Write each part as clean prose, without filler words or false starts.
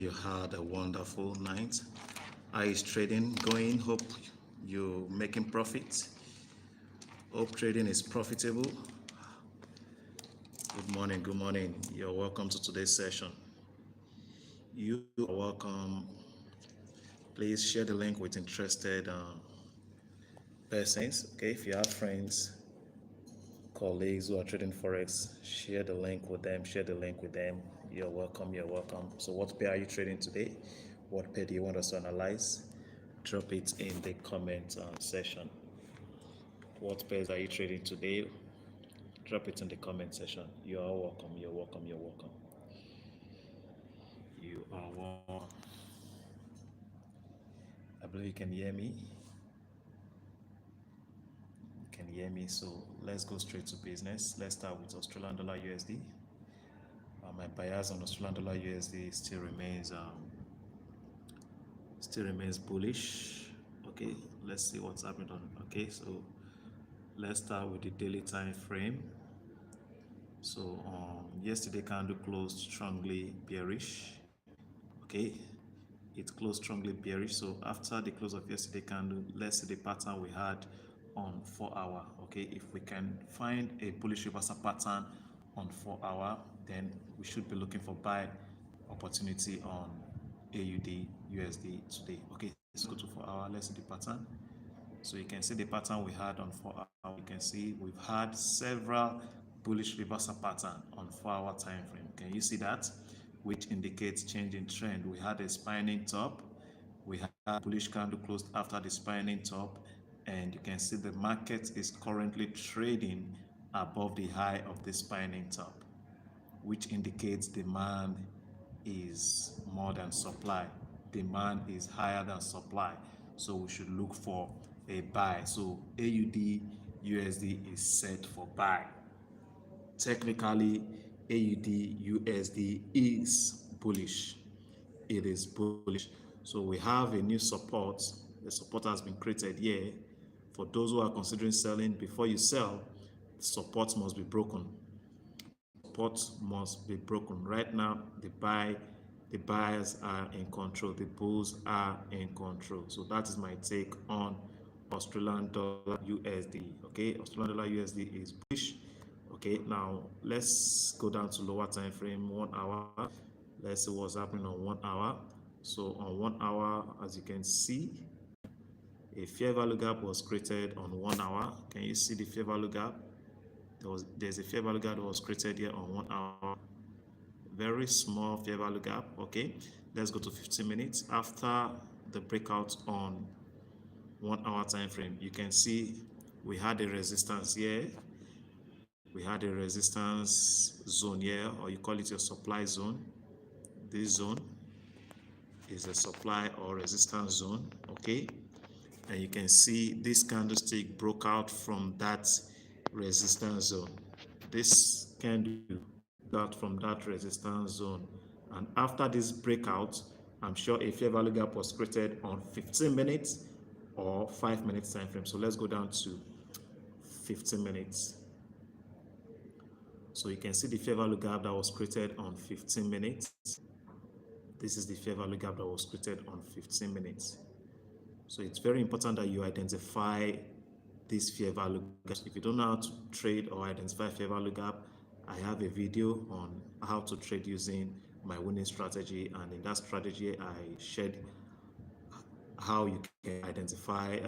You had a wonderful night. How is trading going? Hope you're making profits. Hope trading is profitable. Good morning, good morning. You're welcome to today's session. You are welcome. Please share the link with interested persons. Okay, if you have friends, colleagues who are trading Forex, share the link with them, You're welcome, you're welcome. So what pair are you trading today? What pair do you want us to analyze? Drop it in the comment section. What pairs are you trading today? Drop it in the comment section. You are welcome, you're welcome, you're welcome. You are welcome. I believe you can hear me. So let's go straight to business. Let's start with Australian dollar USD. My bias on Australian dollar USD still remains bullish. Okay, let's see what's happening on. Okay, so let's start with the daily time frame. So yesterday candle closed strongly bearish. Okay, it closed strongly bearish. So after the close of yesterday candle, let's see the pattern we had on 4 hour. Okay, if we can find a bullish reversal pattern on 4 hour, then we should be looking for buy opportunity on AUD USD today. Okay, let's go to 4 hour. Let's see the pattern. So you can see the pattern we had on 4 hour. You can see we've had several bullish reversal pattern on 4 hour time frame. Can you see that? Which indicates change in trend. We had a spinning top. We had a bullish candle closed after the spinning top, and you can see the market is currently trading above the high of the spinning top, which indicates demand is more than supply. Demand is higher than supply, so we should look for a buy. So AUD USD is set for buy. Technically, AUD USD is bullish. It is bullish. So we have a new support. The support has been created here. For those who are considering selling, before you sell, the support must be broken. Support must be broken. Right now, the buyers are in control. The bulls are in control. So that is my take on Australian dollar USD. Okay, Australian dollar USD is bullish. Okay, now let's go down to lower time frame, 1 hour. Let's see what's happening on 1 hour. So on 1 hour, as you can see, a fair value gap was created on 1 hour. Can you see the fair value gap? There's a fair value gap that was created here on 1 hour. Very small fair value gap. Okay, let's go to 15 minutes. After the breakout on 1 hour time frame, you can see we had a resistance here. We had a resistance zone here, or you call it your supply zone. This zone is a supply or resistance zone. Okay, and you can see this candlestick broke out from that resistance zone. This candle out from that resistance zone, and after this breakout, I'm sure a fair value gap was created on 15 minutes or 5 minutes time frame. So let's go down to 15 minutes. So you can see the fair value gap that was created on 15 minutes. This is the fair value gap that was created on 15 minutes. So it's very important that you identify this fair value gap. If you don't know how to trade or identify fair value gap, I have a video on how to trade using my winning strategy, and in that strategy I shared how you can identify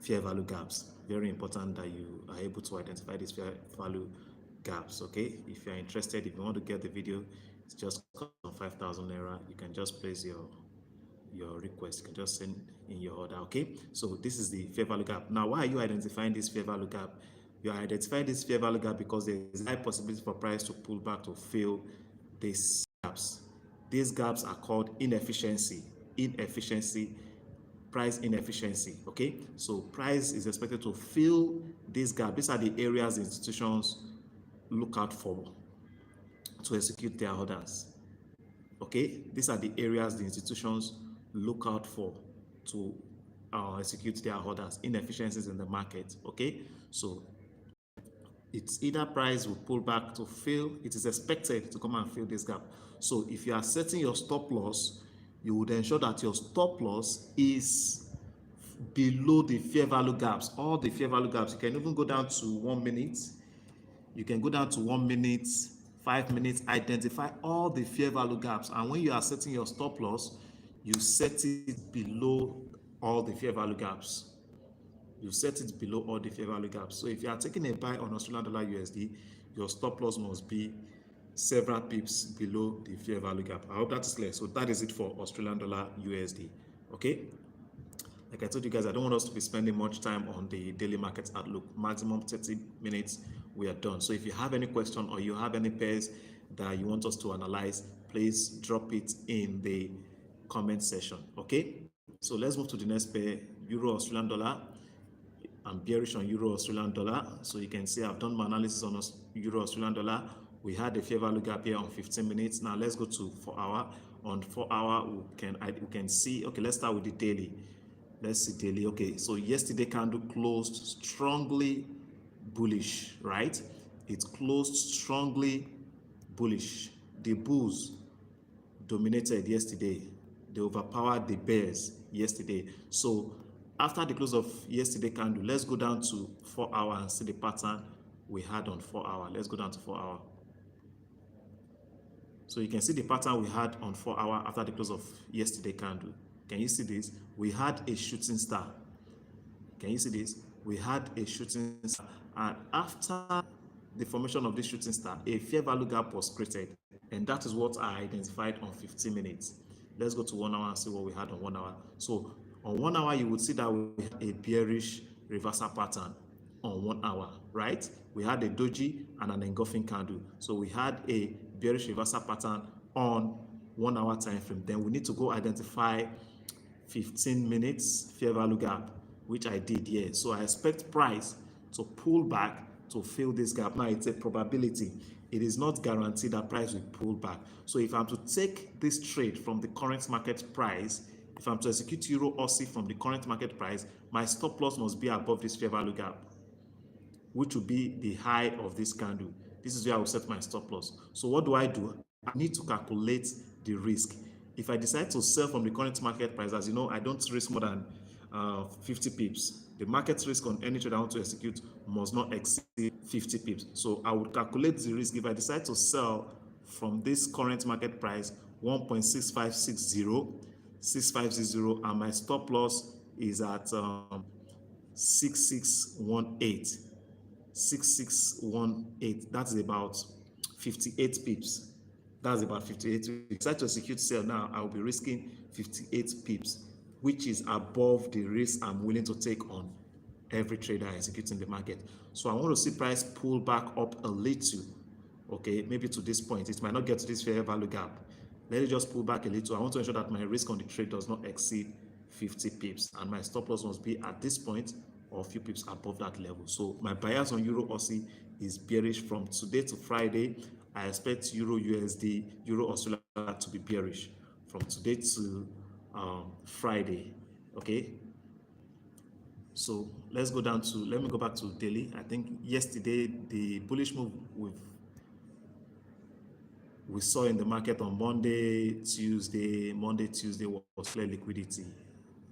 fair value gaps. Very important that you are able to identify these fair value gaps. Okay, if you're interested, if you want to get the video, it's just on 5,000 naira. You can just place your request. You can just send in your order. Okay, so this is the fair value gap. Now, why are you identifying this fair value gap? You are identifying this fair value gap because there is a high possibility for price to pull back to fill these gaps. These gaps are called inefficiency, price inefficiency. Okay, so price is expected to fill this gap. These are the areas institutions look out for to execute their orders. Okay, these are the areas the institutions look out for to execute their orders. Inefficiencies in the market. Okay, so It's either price will pull back to fill, it is expected to come and fill this gap. So if you are setting your stop loss, you would ensure that your stop loss is below the fair value gaps, all the fair value gaps. You can even go down to 1 minute. You can go down to 1 minute, 5 minutes, identify all the fair value gaps. And when you are setting your stop loss, you set it below all the fair value gaps. You set it below all the fair value gaps. So if you are taking a buy on Australian dollar USD, your stop loss must be several pips below the fair value gap. I hope that is clear. So that is it for Australian dollar USD. Okay. Like I told you guys, I don't want us to be spending much time on the daily market outlook. Maximum 30 minutes, we are done. So if you have any question or you have any pairs that you want us to analyze, please drop it in the comment section. Okay. So let's move to the next pair, Euro Australian dollar. I'm bearish on Euro Australian dollar. So you can see I've done my analysis on Euro Australian dollar. We had a fair value gap here on 15 minutes. Now let's go to 4 hour. On 4 hour, we can see, okay, let's start with the daily. Let's see daily. Okay, so yesterday candle closed strongly bullish, right? It closed strongly bullish. The bulls dominated yesterday. They overpowered the bears yesterday. So after the close of yesterday candle, let's go down to 4 hour and see the pattern we had on 4 hour. Let's go down to 4 hour. So you can see the pattern we had on 4 hour after the close of yesterday candle. Can you see this? We had a shooting star. Can you see this? We had a shooting star. And after the formation of this shooting star, a fair value gap was created. And that is what I identified on 15 minutes. Let's go to 1 hour and see what we had on 1 hour. So on 1 hour, you would see that we had a bearish reversal pattern on 1 hour, right? We had a doji and an engulfing candle. So we had a bearish reversal pattern on 1 hour time frame. Then we need to go identify 15 minutes fair value gap, which I did here. So I expect price to pull back to fill this gap. Now it's a probability. It is not guaranteed that price will pull back. So if I'm to take this trade from the current market price, if I'm to execute Euro Aussie from the current market price, my stop loss must be above this fair value gap, which will be the high of this candle. This is where I will set my stop loss. So what do? I need to calculate the risk. If I decide to sell from the current market price, as you know, I don't risk more than 50 pips. The market risk on any trade I want to execute must not exceed 50 pips. So I would calculate the risk. If I decide to sell from this current market price, 1.6560, 6560, and my stop loss is at 6618. 6618. That's about 58 pips. That's about 58 pips. If I decide to execute sell now, I will be risking 58 pips, which is above the risk I'm willing to take on every trade I execute in the market. So I want to see price pull back up a little. Okay, maybe to this point. It might not get to this fair value gap. Let it just pull back a little. I want to ensure that my risk on the trade does not exceed 50 pips, and my stop loss must be at this point or a few pips above that level. So my bias on Euro Aussie is bearish from today to Friday. I expect Euro USD, Euro Australia to be bearish from today to Friday. Okay. So let's go down to, let me go back to daily. I think yesterday the bullish move we saw in the market on Monday, Tuesday was clear liquidity.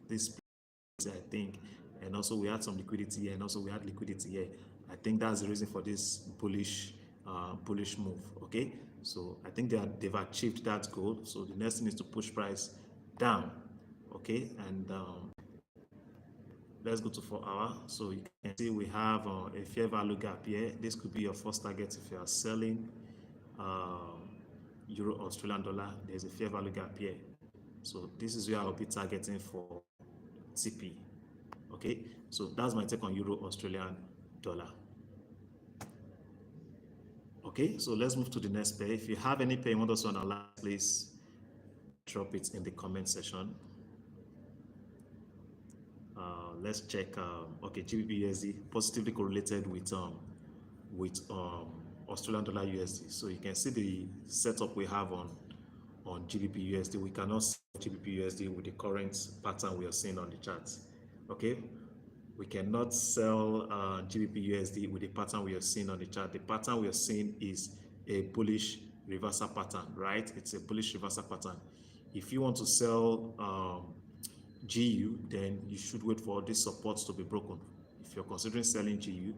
This, I think, and also we had some liquidity here, and also we had liquidity here. I think that's the reason for this bullish move. Okay, so I think they've achieved that goal. So the next thing is to push price down. Okay, and let's go to 4 hour. So you can see we have a fair value gap here. This could be your first target if you are selling Euro Australian dollar. There's a fair value gap here. So this is where I'll be targeting for TP. Okay, so that's my take on Euro Australian dollar. Okay, so let's move to the next pair. If you have any pair you want us to analyze, please drop it in the comment section. Let's check. Okay, GBPUSD positively correlated with Australian dollar USD. So you can see the setup we have on GBPUSD. We cannot see GBPUSD with the current pattern we are seeing on the charts. Okay, We cannot sell GBPUSD with the pattern we are seeing on the chart. The pattern we are seeing is a bullish reversal pattern, right? It's a bullish reversal pattern. If you want to sell GU, then you should wait for these supports to be broken. If you're considering selling GU,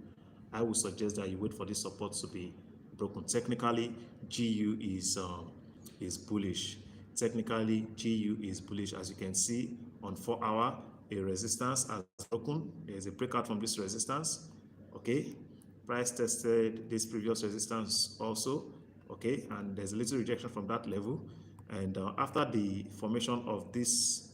I would suggest that you wait for these supports to be broken. Technically, GU is bullish. Technically, GU is bullish. As you can see on 4 hour, a resistance has broken. There's a breakout from this resistance. Okay, price tested this previous resistance also. Okay, and there's a little rejection from that level. And after the formation of this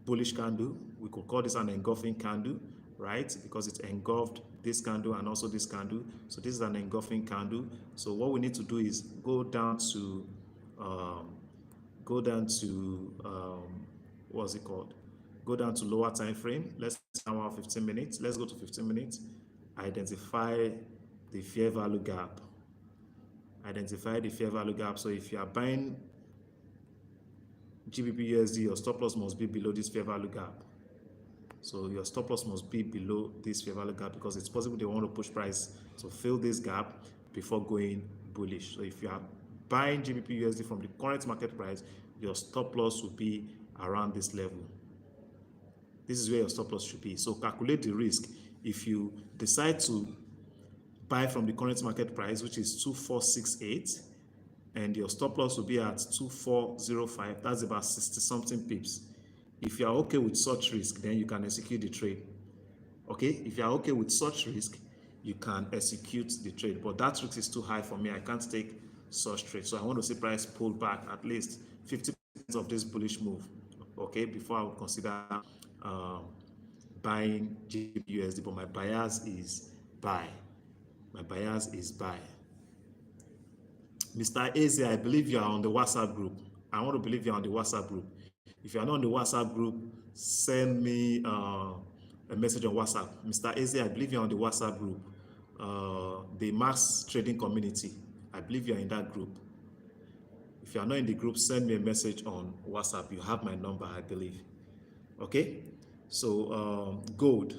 bullish candle, we could call this an engulfing candle, right? Because it engulfed this candle and also this candle. So this is an engulfing candle. So what we need to do is go down to what's it called? Go down to lower time frame. Let's now 15 minutes. Let's go to 15 minutes. Identify the fair value gap. Identify the fair value gap. So if you are buying GBPUSD, your stop loss must be below this fair value gap. So your stop loss must be below this fair value gap, because it's possible they want to push price to fill this gap before going bullish. So if you are buying GBPUSD from the current market price, your stop loss will be around this level. This is where your stop loss should be. So calculate the risk. If you decide to buy from the current market price, which is 2468, and your stop loss will be at 2405, that's about 60 something pips. If you are okay with such risk, then you can execute the trade. Okay, if you are okay with such risk, you can execute the trade, but that risk is too high for me. I can't take such trade. So I want to see price pull back at least 50% of this bullish move, okay, before I would consider buying GBPUSD. But my bias is buy. My bias is buy. Mr. AZ, I believe you are on the WhatsApp group. I want to believe you're on the WhatsApp group. If you are not on the WhatsApp group, send me a message on WhatsApp. Mr. AZ, I believe you're on the WhatsApp group, the mass trading community. I believe you're in that group. If you are not in the group, send me a message on WhatsApp. You have my number, I believe. Okay? So, gold.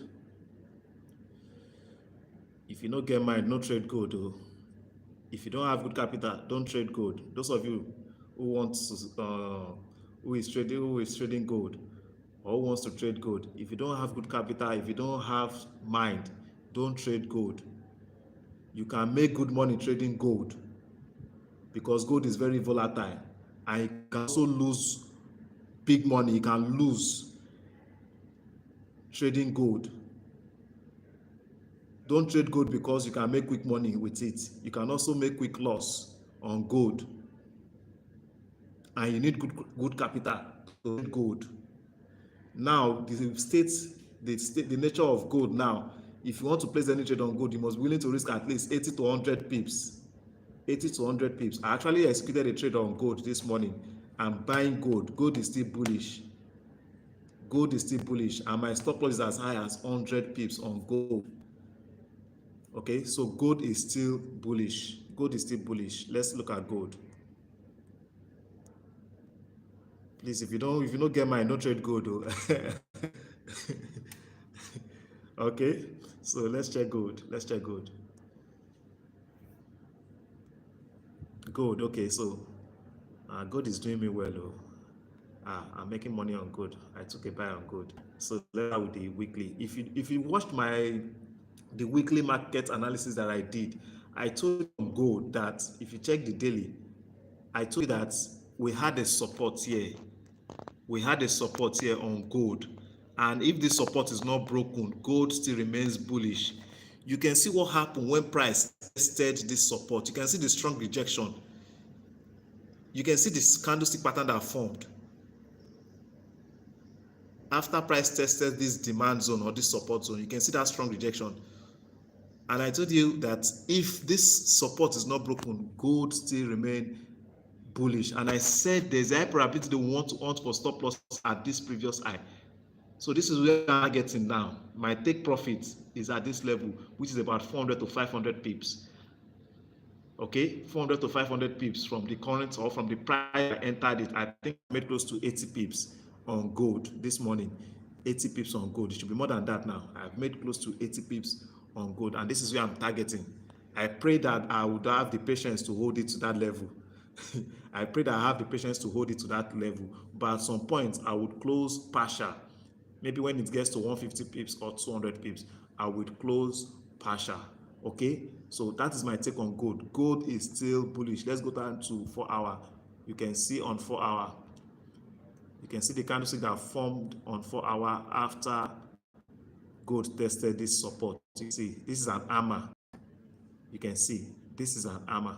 If you don't get mine, no trade gold. Oh. If you don't have good capital, don't trade gold. Those of you who want to, who is trading gold, or who wants to trade gold, if you don't have good capital, if you don't have mind, don't trade gold. You can make good money trading gold, because gold is very volatile, and you can also lose big money. You can lose trading gold. Don't trade gold because you can make quick money with it. You can also make quick loss on gold, and you need good capital to trade gold. Now, the nature of gold now, if you want to place any trade on gold, you must be willing to risk at least 80 to 100 pips. 80 to 100 pips. I actually executed a trade on gold this morning. I'm buying gold. Gold is still bullish. Gold is still bullish, and my stop loss is as high as 100 pips on gold. Okay, so gold is still bullish. Gold is still bullish. Let's look at gold. Please, if you don't get mine, don't trade gold. Oh. Okay, so let's check gold. Let's check gold. Gold. Okay, so gold is doing me well. Oh. I'm making money on gold. I took a buy on gold. So let's start with the weekly. If you watched the weekly market analysis that I did, I told you on gold that if you check the daily, I told you that we had a support here. We had a support here on gold, and if this support is not broken, gold still remains bullish. You can see what happened when price tested this support. You can see the strong rejection. You can see this candlestick pattern that formed after price tested this demand zone or this support zone. You can see that strong rejection. And I told you that if this support is not broken, gold still remain bullish. And I said there's a high probability they want to hunt for stop loss at this previous high. So this is where I'm getting now. My take profit is at this level, which is about 400 to 500 pips. Okay, 400 to 500 pips from the current, or from the price I entered it. I think I made close to 80 pips on gold this morning. 80 pips on gold. It should be more than that now. I've made close to 80 pips on gold, and this is where I'm targeting. I pray that I would have the patience to hold it to that level. I pray that I have the patience to hold it to that level, but at some point I would close partial. Maybe when it gets to 150 pips or 200 pips, I would close partial. Okay, so that is my take on gold. Gold is still bullish. Let's go down to 4 hour. You can see on 4 hour, you can see the candlestick that formed on 4 hour after gold tested this support. You see, this is an hammer. You can see this is an hammer.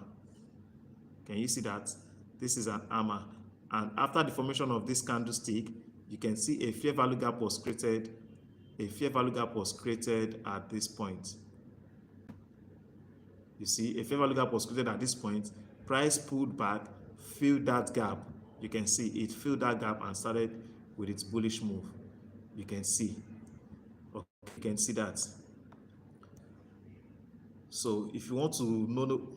Can you see that? This is an hammer. And after the formation of this candlestick, you can see a fair value gap was created. A fair value gap was created at this point. You see, a fair value gap was created at this point. Price pulled back, filled that gap. You can see it filled that gap and started with its bullish move. You can see. Okay, you can see that. So if you want to know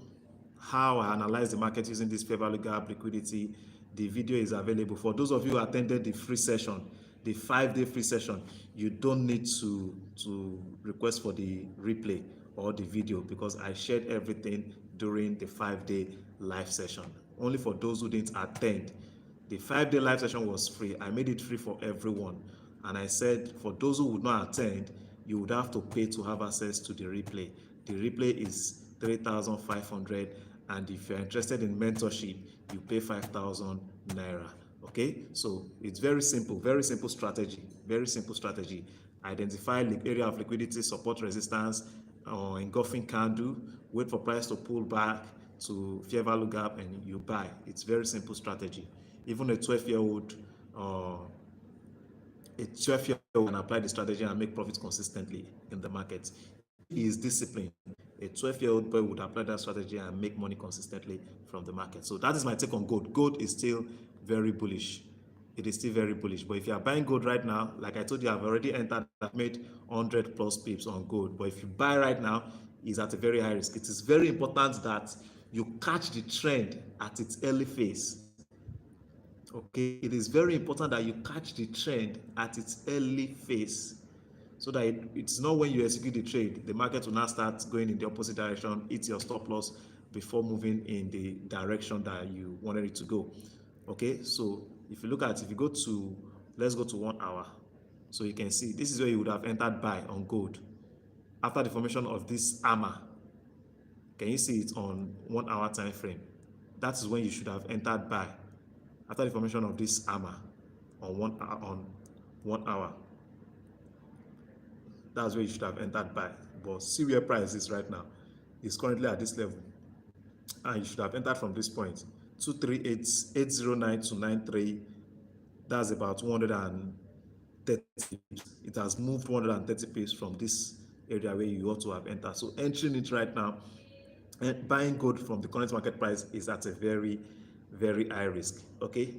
how I analyze the market using this fair value gap liquidity, the video is available. For those of you who attended the free session, the 5-day free session, you don't need to request for the replay or the video, because I shared everything during the 5-day live session. Only for those who didn't attend, the 5-day live session was free. I made it free for everyone, and I said for those who would not attend, you would have to pay to have access to the replay. The replay is 3,500, and if you're interested in mentorship, you pay 5,000 naira. Okay, so it's very simple strategy, very simple strategy. Identify the area of liquidity, support, resistance, or engulfing candle, wait for price to pull back to fair value gap, and you buy. It's very simple strategy. Even a 12-year-old can apply the strategy and make profits consistently in the market. He is disciplined. A 12-year-old boy would apply that strategy and make money consistently from the market. So that is my take on gold. Gold is still very bullish. It is still very bullish. But if you are buying gold right now, like I told you, I've already entered, I've made 100 plus pips on gold. But if you buy right now, it's at a very high risk. It is very important that you catch the trend at its early phase. Okay, it is very important that you catch the trend at its early phase, so that it's not when you execute the trade, the market will now start going in the opposite direction, hit your stop loss before moving in the direction that you wanted it to go. Okay, so if you look at, if you go to, let's go to 1 hour. So you can see this is where you would have entered buy on gold after the formation of this hammer. Can you see it on 1 hour time frame? That is when you should have entered buy, after the formation of this hammer on 1 hour. That's where you should have entered buy. But see where price is right now. It's currently at this level, and you should have entered from this point, 238,809 to 93. That's about 130 pips. It has moved 130 pips from this area where you ought to have entered. So entering it right now and buying gold from the current market price is at a very, very high risk. Okay,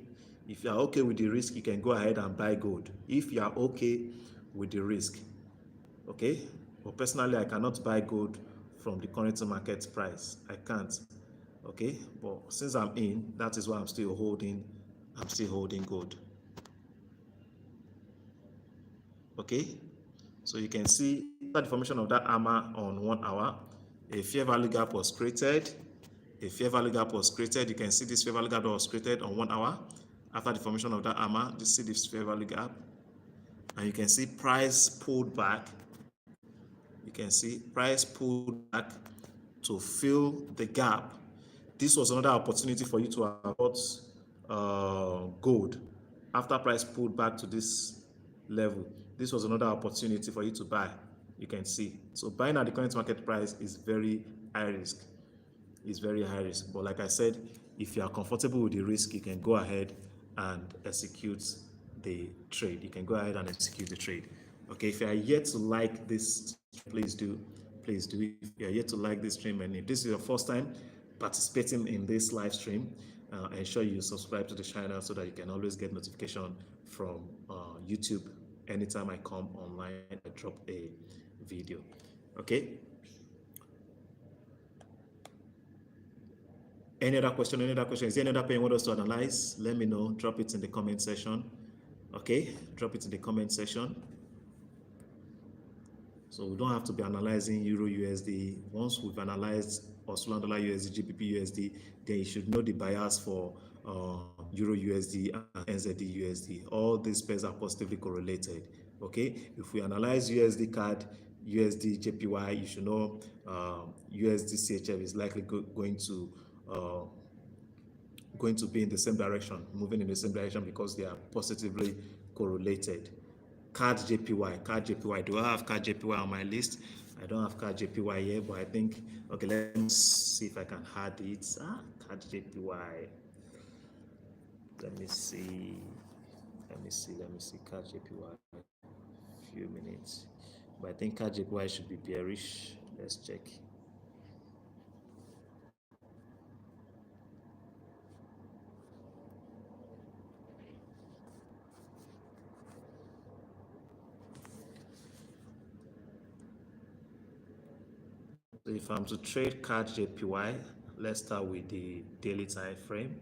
if you are okay with the risk, you can go ahead and buy gold. If you are okay with the risk, okay. But personally, I cannot buy gold from the current market price. I can't. Okay, but since I'm in, that is why I'm still holding gold. Okay, so you can see the formation of that hammer on 1 hour, a fair value gap was created. A fair value gap was created. You can see this fair value gap that was created on 1 hour after the formation of that hammer. You see this fair value gap, and you can see price pulled back. You can see price pulled back to fill the gap. This was another opportunity for you to avoid gold after price pulled back to this level. This was another opportunity for you to buy. You can see. So buying at the current market price is very high risk. It's very high risk. But like I said, if you are comfortable with the risk, you can go ahead and execute the trade. You can go ahead and execute the trade. Okay, if you are yet to like this, please do. Please do. If you are yet to like this stream, and if this is your first time participating in this live stream, ensure you subscribe to the channel so that you can always get notification from YouTube anytime I come online and I drop a video. Okay. Any other question? Any other question? Is there any other pair you want us to analyze? Let me know. Drop it in the comment section. Okay, drop it in the comment section. So we don't have to be analyzing Euro USD. Once we've analyzed Australian dollar USD, GBP USD, then you should know the bias for Euro USD and NZD USD. All these pairs are positively correlated. Okay, if we analyze USD CAD, USD JPY, you should know USD CHF is likely going to be in the same direction, moving in the same direction because they are positively correlated. CAD JPY. Do I have CAD JPY on my list? I don't have CAD JPY here, but I think, okay, let me see if I can add it. CAD JPY. Let me see CAD JPY. Few minutes. But I think CAD JPY should be bearish. Let's check. So if I'm to trade CAD JPY, let's start with the daily time frame.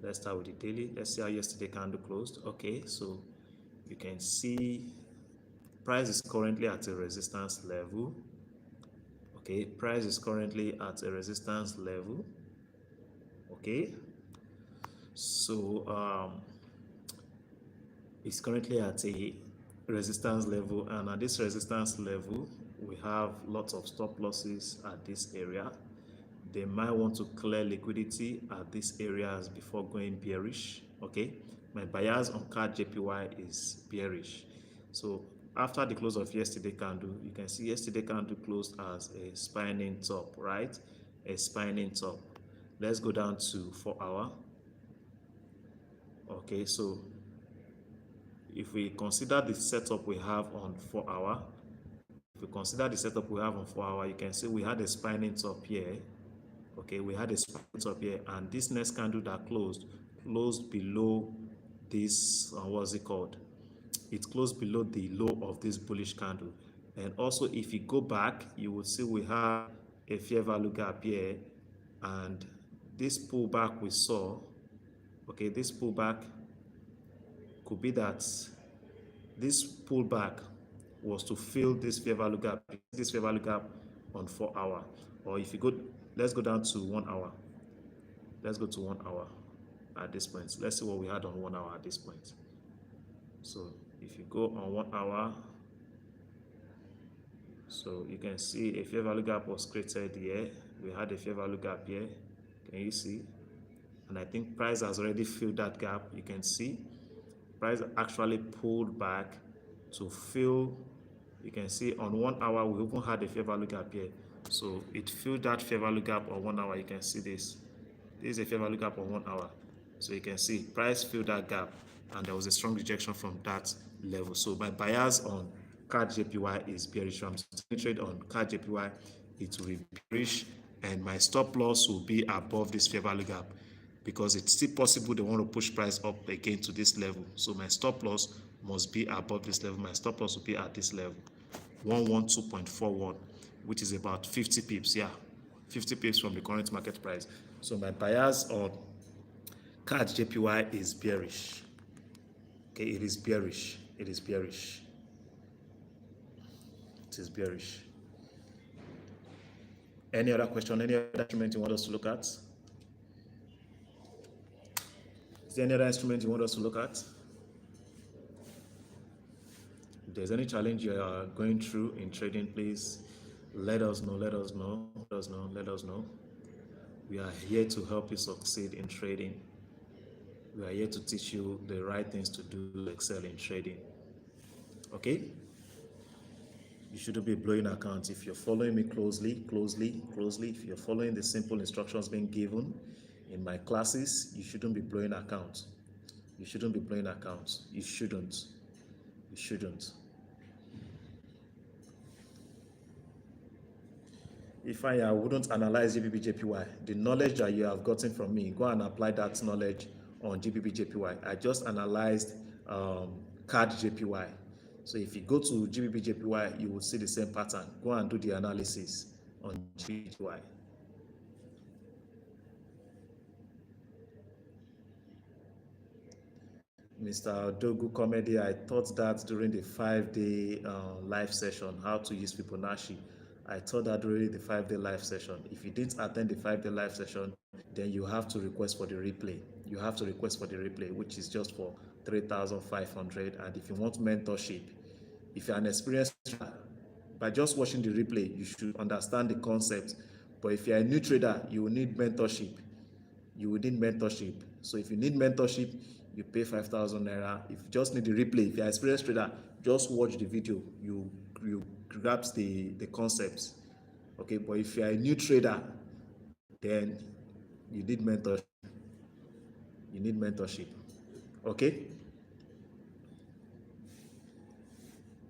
Let's start with the daily. Let's see how yesterday candle closed. Okay, so you can see price is currently at a resistance level. Okay, price is currently at a resistance level. Okay, so it's currently at a resistance level, and at this resistance level we have lots of stop losses at this area. They might want to clear liquidity at these areas before going bearish. Okay, my bias on CAD JPY is bearish. So after the close of yesterday candle, you can see yesterday candle closed as a spinning top, right? A spinning top. Let's go down to 4 hour. Okay, so if we consider the setup we have on 4 hour, you can see we had a spinning top here. Okay, we had a spinning top here, and this next candle that closed below this, what's it called? It closed below the low of this bullish candle. And also, if you go back, you will see we have a fair value gap here, and this pullback we saw, okay, this pullback could be that this pullback was to fill this fair value gap on 4 hour. Or if you go, let's go down to 1 hour. Let's go to 1 hour at this point. Let's see what we had on 1 hour at this point. So if you go on 1 hour, so you can see a fair value gap was created here. We had a fair value gap here. Can you see? And I think price has already filled that gap. You can see price actually pulled back to fill. You can see on 1 hour we even had a fair value gap here, so it filled that fair value gap on 1 hour. You can see this is a fair value gap on 1 hour, so you can see price filled that gap, and there was a strong rejection from that level. So my bias on CAD JPY is bearish. So I'm taking trade on CAD JPY, it will be bearish, and my stop loss will be above this fair value gap, because it's still possible they want to push price up again to this level. So my stop loss must be above this level. My stop loss will be at this level, 112.41, which is about 50 pips. Yeah, 50 pips from the current market price. So my bias on CAD JPY is bearish. Okay, it is bearish. It is bearish. It is bearish. Any other question? Any other instrument you want us to look at? Is there any other instrument you want us to look at? If there's any challenge you are going through in trading, please let us know. Let us know. Let us know. Let us know. We are here to help you succeed in trading. We are here to teach you the right things to do to excel in trading. Okay? You shouldn't be blowing accounts. If you're following me closely, if you're following the simple instructions being given in my classes, you shouldn't be blowing accounts. You shouldn't be blowing accounts. You shouldn't. You shouldn't. If I wouldn't analyze GBPJPY, the knowledge that you have gotten from me, go and apply that knowledge on GBPJPY. I just analyzed CAD JPY. So if you go to GBPJPY, you will see the same pattern. Go and do the analysis on GBPJPY. Mr. Dogu Comedy, I taught that during the 5-day live session, how to use Fibonacci. I taught that during the 5-day live session. If you didn't attend the 5-day live session, then you have to request for the replay. You have to request for the replay, which is just for 3,500. And if you want mentorship, if you're an experienced trader, by just watching the replay, you should understand the concept. But if you're a new trader, you will need mentorship. You will need mentorship. So if you need mentorship, you pay 5,000 naira. If you just need the replay, if you're an experienced trader, just watch the video. You grasp the concepts. Okay, but if you're a new trader, then you need mentorship. You need mentorship. Okay?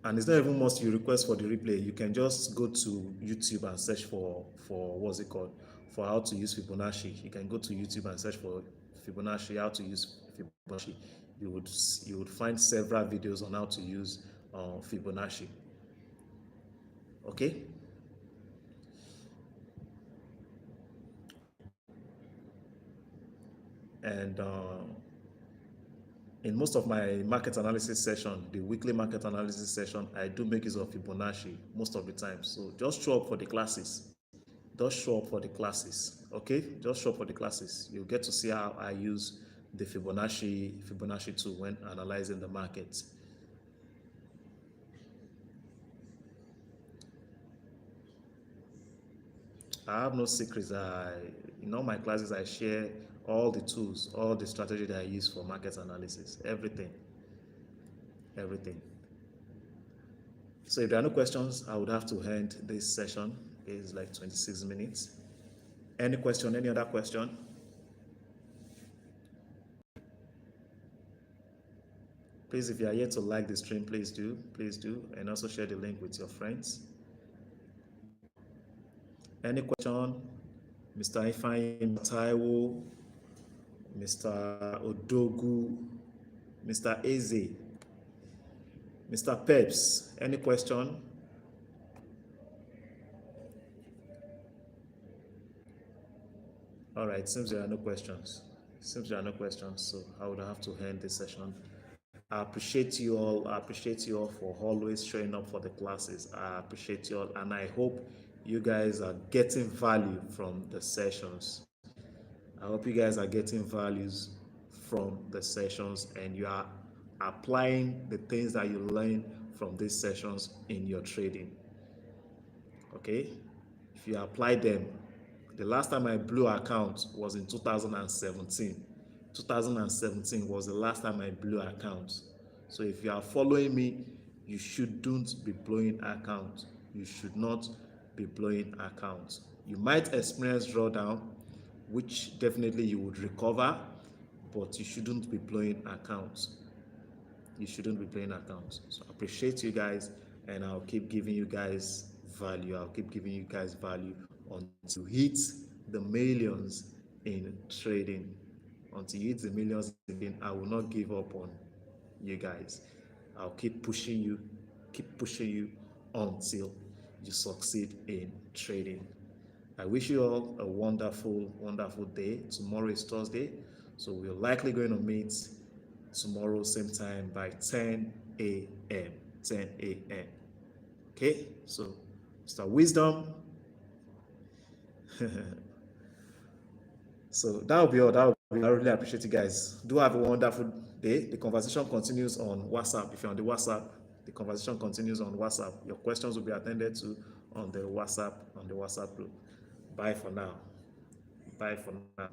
And it's not even must you request for the replay. You can just go to YouTube and search for what's it called, for how to use Fibonacci. You can go to YouTube and search for Fibonacci, how to use Fibonacci. You would find several videos on how to use Fibonacci. Okay. And in most of my market analysis session, the weekly market analysis session, I do make use of Fibonacci most of the time. So just show up for the classes. Just show up for the classes. Okay, just show up for the classes. You'll get to see how I use the Fibonacci tool when analyzing the market. I have no secrets. In all my classes, I share all the tools, all the strategy that I use for market analysis, everything. So if there are no questions, I would have to end this session. It's like 26 minutes. Any question, any other question? Please, if you are yet to like the stream, please do, and also share the link with your friends. Any question? Mr. Ifeanyi Taiwo, Mr. Odogu, Mr. Eze, Mr. Peps, any question? All right, seems there are no questions. So I would have to end this session. I appreciate you all. I appreciate you all for always showing up for the classes. I appreciate you all, and I hope you guys are getting value from the sessions. I hope you guys are getting values from the sessions and you are applying the things that you learn from these sessions in your trading. Okay? If you apply them, the last time I blew account was in 2017. 2017 was the last time I blew account. So if you are following me, you shouldn't be blowing account. You should not be blowing account. You might experience drawdown, which definitely you would recover, but you shouldn't be blowing accounts. You shouldn't be blowing accounts. So I appreciate you guys, and I'll keep giving you guys value. I'll keep giving you guys value until you hit the millions in trading. Until you hit the millions in trading, I will not give up on you guys. I'll keep pushing you until you succeed in trading. I wish you all a wonderful, wonderful day. Tomorrow is Thursday, so we're likely going to meet tomorrow same time by 10 a.m. 10 a.m. Okay, so Mr. Wisdom. So that'll be all. I really appreciate you guys. Do have a wonderful day. The conversation continues on WhatsApp. If you're on the WhatsApp, the conversation continues on WhatsApp. Your questions will be attended to on the WhatsApp group. Bye for now. Bye for now.